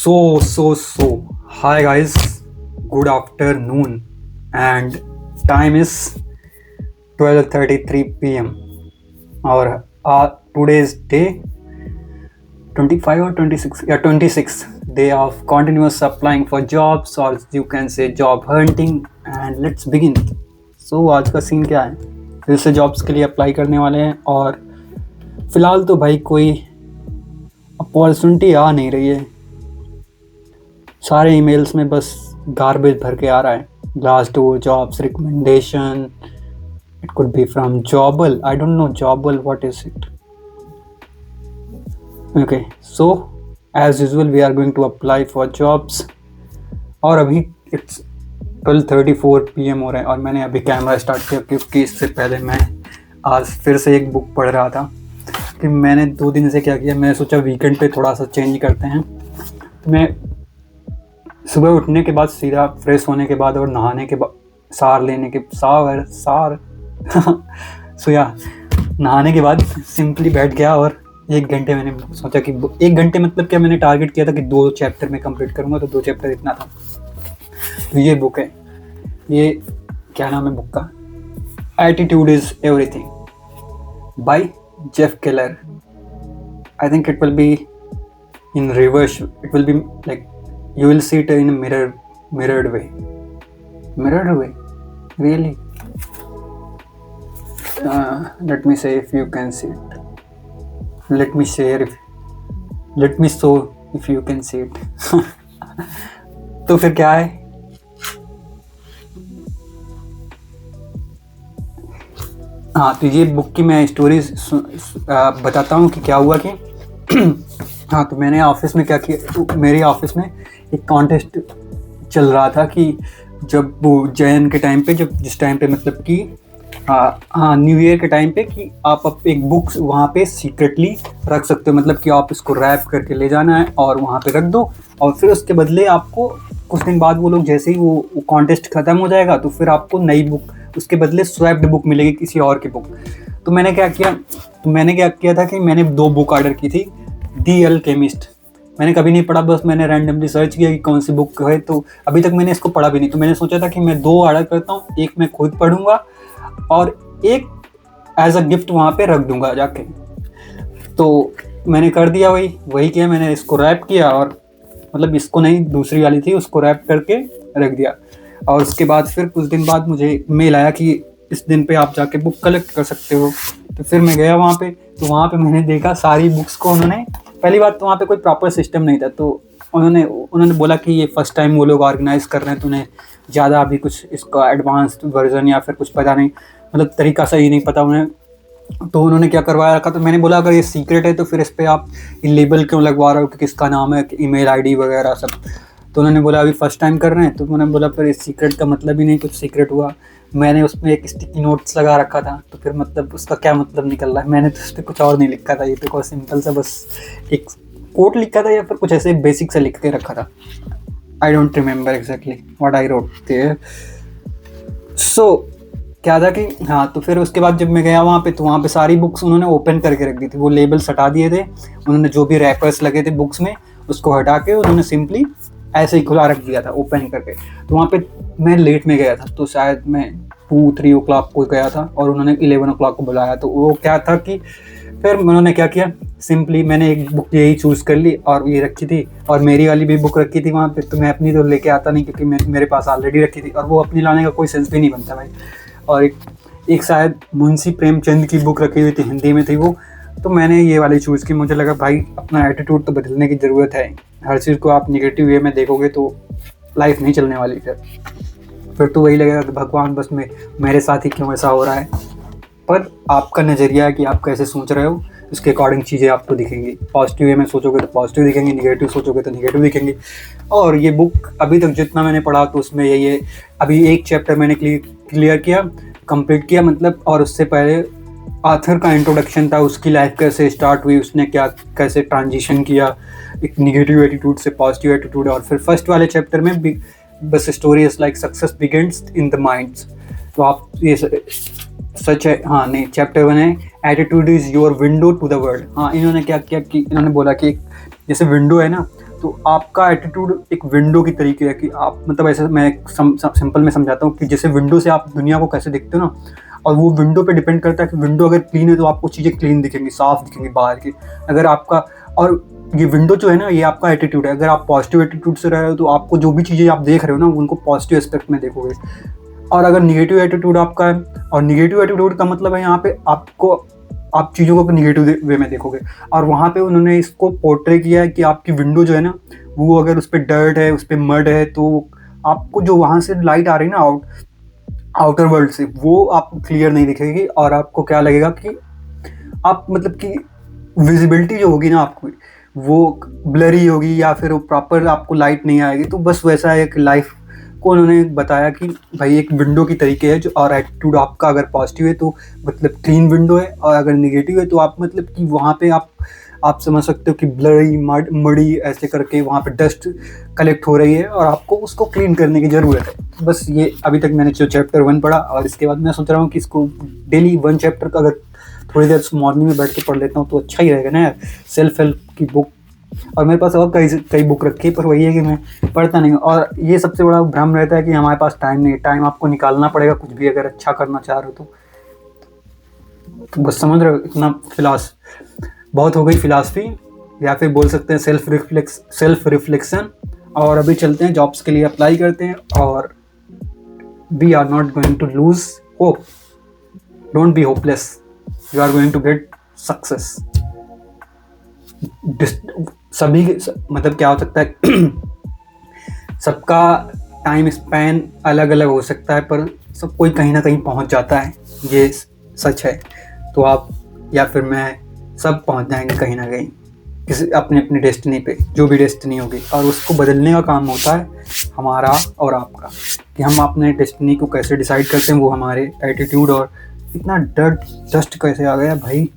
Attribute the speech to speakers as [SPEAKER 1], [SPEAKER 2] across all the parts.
[SPEAKER 1] So, hi guys, good afternoon, and time is 12:33 p.m. Our today's day 25 or 26, yeah 26 day of continuous applying for jobs, or you can say job hunting. And let's begin. So आज का scene क्या है, फिर से jobs के लिए apply करने वाले हैं और फिलहाल तो भाई कोई अपॉर्चुनिटी आ नहीं रही है। सारे ईमेल्स में बस गार्बेज भर के आ रहा है। Glassdoor jobs recommendation, it could be from Jobble, I don't know Jobble, what is it? Okay, so as usual we are going to apply for jobs और अभी it's 12:34 PM हो रहा है और मैंने अभी कैमरा स्टार्ट किया क्योंकि इससे पहले मैं आज फिर से एक बुक पढ़ रहा था कि मैंने 2 दिन से क्या किया। मैंने सोचा वीकेंड पे थोड़ा सा चेंज करते हैं। तो मैं सुबह उठने के बाद सीधा फ्रेश होने के बाद और नहाने के बाद नहाने के बाद सिंपली बैठ गया और 1 घंटे मैंने सोचा कि 1 घंटे मतलब क्या, मैंने टारगेट किया था कि 2 चैप्टर में कंप्लीट करूँगा, तो 2 चैप्टर इतना था। तो ये बुक है, ये क्या नाम है बुक का, attitude is everything by Jeff Keller. I think it will be in reverse, it will be like you will see it in a mirrored way, really. Let me say if you can see it, let me show if you can see it. तो फिर क्या है, हाँ तो ये book की मैं story बताता हूँ कि क्या हुआ कि हाँ तो मैंने ऑफिस में क्या किया, तो मेरे ऑफिस में एक कॉन्टेस्ट चल रहा था कि जब वो जैन के टाइम पे, जब जिस टाइम पे मतलब कि हाँ न्यू ईयर के टाइम पे, कि आप एक बुक वहाँ पे सीक्रेटली रख सकते हो, मतलब कि आप इसको रैप करके ले जाना है और वहाँ पे रख दो और फिर उसके बदले आपको कुछ दिन बाद वो लोग जैसे ही वो कॉन्टेस्ट ख़त्म हो जाएगा तो फिर आपको नई बुक उसके बदले स्वैप्ड बुक मिलेगी, किसी और की बुक। तो मैंने क्या किया था कि मैंने 2 बुक ऑर्डर की थी। दी अल्केमिस्ट मैंने कभी नहीं पढ़ा, बस मैंने रैंडमली सर्च किया कि कौन सी बुक है, तो अभी तक मैंने इसको पढ़ा भी नहीं। तो मैंने सोचा था कि मैं 2 ऑर्डर करता हूँ, एक मैं खुद पढ़ूंगा और एक एज अ गिफ्ट वहाँ पे रख दूंगा जाके। तो मैंने कर दिया वही किया, मैंने इसको रैप किया और मतलब इसको नहीं, दूसरी वाली थी उसको रैप करके रख दिया। और उसके बाद फिर कुछ दिन बाद मुझे मेल आया कि इस दिन पे आप जाके बुक कलेक्ट कर सकते हो। तो फिर मैं गया वहाँ पे, तो वहाँ पे मैंने देखा सारी बुक्स को उन्होंने, पहली बात तो वहाँ पे कोई प्रॉपर सिस्टम नहीं था, तो उन्होंने बोला कि ये फर्स्ट टाइम वो लोग ऑर्गेनाइज़ कर रहे हैं तो उन्हें ज़्यादा अभी कुछ इसका एडवांस्ड वर्जन या फिर कुछ पता नहीं, मतलब तरीका सही नहीं पता उन्हें। तो उन्होंने क्या करवाया रखा, तो मैंने बोला अगर ये सीक्रेट है तो फिर इस पर आप लेबल क्यों लगवा रहे हो कि किसका नाम है, ईमेल आईडी वगैरह सब। तो उन्होंने बोला अभी फर्स्ट टाइम कर रहे हैं, तो उन्होंने बोला फिर इस सीक्रेट का मतलब ही नहीं कुछ सीक्रेट हुआ। मैंने उसमें एक स्टिकी नोट्स लगा रखा था, तो फिर मतलब उसका क्या मतलब निकल रहा है। मैंने तो उस पर कुछ और नहीं लिखा था, ये पे कोई सिंपल सा बस एक कोट लिखा था या फिर कुछ ऐसे बेसिक से लिख के रखा था। I don't remember exactly what I wrote there. So क्या था कि हाँ, तो फिर उसके बाद जब मैं गया वहाँ पे, तो वहाँ पे सारी बुक्स उन्होंने ओपन करके रख दी थी, वो लेबल्स हटा दिए थे उन्होंने, जो भी रैपर्स लगे थे बुक्स में उसको हटा के उन्होंने सिंपली ऐसे ही खुला रख दिया था ओपन करके। तो वहाँ पे मैं लेट में गया था, तो शायद मैं 2-3 o'clock को गया था और उन्होंने 11 o'clock को बुलाया। तो वो क्या था कि फिर उन्होंने क्या किया, सिंपली मैंने एक बुक यही चूज़ कर ली और ये रखी थी, और मेरी वाली भी बुक रखी थी वहाँ पे। तो मैं अपनी तो लेके आता नहीं क्योंकि मेरे पास ऑलरेडी रखी थी, और वो अपनी लाने का कोई सेंस भी नहीं बनता भाई। और एक शायद मुंशी प्रेमचंद की बुक रखी हुई थी, हिंदी में थी वो, तो मैंने ये वाली चूज़ की। मुझे लगा भाई अपना एटीट्यूड तो बदलने की ज़रूरत है, हर चीज़ को आप निगेटिव वे में देखोगे तो लाइफ नहीं चलने वाली। फिर तो वही लगेगा कि भगवान बस मेरे साथ ही क्यों ऐसा हो रहा है। पर आपका नज़रिया है कि आप कैसे सोच रहे हो, उसके अकॉर्डिंग चीज़ें आपको दिखेंगी। पॉजिटिव वे में सोचोगे तो पॉजिटिव दिखेंगी, निगेटिव सोचोगे तो निगेटिव दिखेंगी। और ये बुक अभी तक जितना मैंने पढ़ा तो उसमें यही है, अभी एक चैप्टर मैंने क्लियर किया, कंप्लीट किया मतलब। और उससे पहले आथर का इंट्रोडक्शन था, उसकी लाइफ कैसे स्टार्ट हुई, उसने कैसे ट्रांजिशन किया एक निगेटिव एटीट्यूड से पॉजिटिव एटीट्यूड। और फिर फर्स्ट वाले चैप्टर में भी बस story is like success begins in the minds. तो आप ये सच है, हाँ नहीं, चैप्टर 1 है attitude is your window to the world. हाँ, इन्होंने क्या किया कि इन्होंने बोला कि जैसे विंडो है ना, तो आपका एटीट्यूड एक विंडो की तरीके है कि आप मतलब ऐसे मैं सिंपल में समझाता हूँ कि जैसे विंडो से आप दुनिया को कैसे देखते हो ना, और वो विंडो पे डिपेंड करता है कि विंडो अगर क्लीन है तो आपको चीज़ें क्लीन दिखेंगी, साफ दिखेंगी बाहर की। अगर आपका और ये विंडो जो है ना, ये आपका एटीट्यूड है। अगर आप पॉजिटिव एटीट्यूड से रह रहे हो तो आपको जो भी चीज़ें आप देख रहे हो ना, उनको पॉजिटिव एस्पेक्ट में देखोगे। और अगर निगेटिव एटीट्यूड आपका है, और निगेटिव एटीट्यूड का मतलब है यहाँ पे आपको आप चीज़ों को निगेटिव वे में देखोगे। और वहाँ पे उन्होंने इसको पोर्ट्रे किया है कि आपकी विंडो जो है ना, वो अगर उस पर डर्ट है, उस पर मड है, तो आपको जो वहाँ से लाइट आ रही है ना आउटर वर्ल्ड से, वो आपको क्लियर नहीं दिखेगी। और आपको क्या लगेगा कि आप मतलब कि विजिबिलिटी जो होगी ना आपकी, वो ब्लरी होगी या फिर वो प्रॉपर आपको लाइट नहीं आएगी। तो बस वैसा एक लाइफ को उन्होंने बताया कि भाई एक विंडो की तरीके है जो, और एटीट्यूड आपका अगर पॉजिटिव है तो मतलब क्लीन विंडो है, और अगर निगेटिव है तो आप मतलब कि वहाँ पे आप समझ सकते हो कि ब्लरी मड़ी ऐसे करके वहाँ पे डस्ट कलेक्ट हो रही है और आपको उसको क्लीन करने की ज़रूरत है। बस ये अभी तक मैंने जो चैप्टर 1 पढ़ा, और इसके बाद मैं सोच रहा हूँ कि इसको डेली 1 चैप्टर का अगर थोड़ी देर मॉर्निंग में बैठ के पढ़ लेता हूँ तो अच्छा ही रहेगा ना यार। सेल्फ हेल्प की बुक, और मेरे पास और कई बुक रखी है, पर वही है कि मैं पढ़ता नहीं हूँ। और ये सबसे बड़ा भ्रम रहता है कि हमारे पास टाइम नहीं है। टाइम आपको निकालना पड़ेगा कुछ भी अगर अच्छा करना चाह रहे हो तो बस समझ रहे हो, इतना बहुत हो गई फिलॉसफी, या फिर बोल सकते हैं सेल्फ रिफ्लेक्शन। और अभी चलते हैं जॉब्स के लिए अप्लाई करते हैं, और we are not going to lose hope, don't be hopeless, you are going to get success. सभी मतलब क्या हो सकता है सबका टाइम स्पैन अलग अलग हो सकता है, पर सब कोई कहीं ना कहीं पहुंच जाता है, ये सच है। तो आप या फिर मैं सब पहुंच जाएंगे कहीं ना कहीं किसी अपने अपने डेस्टिनी पे, जो भी डेस्टिनी होगी। और उसको बदलने का काम होता है हमारा और आपका, कि हम अपने डेस्टिनी को कैसे डिसाइड करते हैं, वो हमारे एटीट्यूड। और इतना डस्ट कैसे आ गया भाई।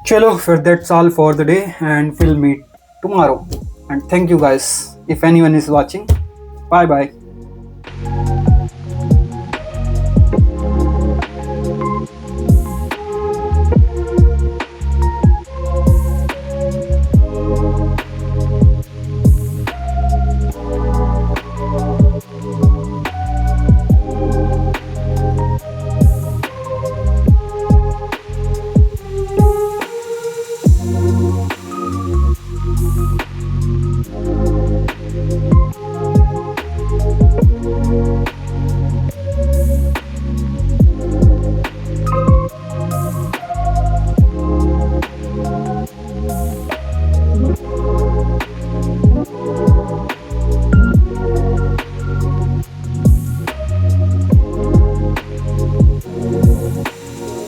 [SPEAKER 1] चलो फिर, that's all for the day, and will meet tomorrow, and thank you guys if anyone is watching. Bye bye.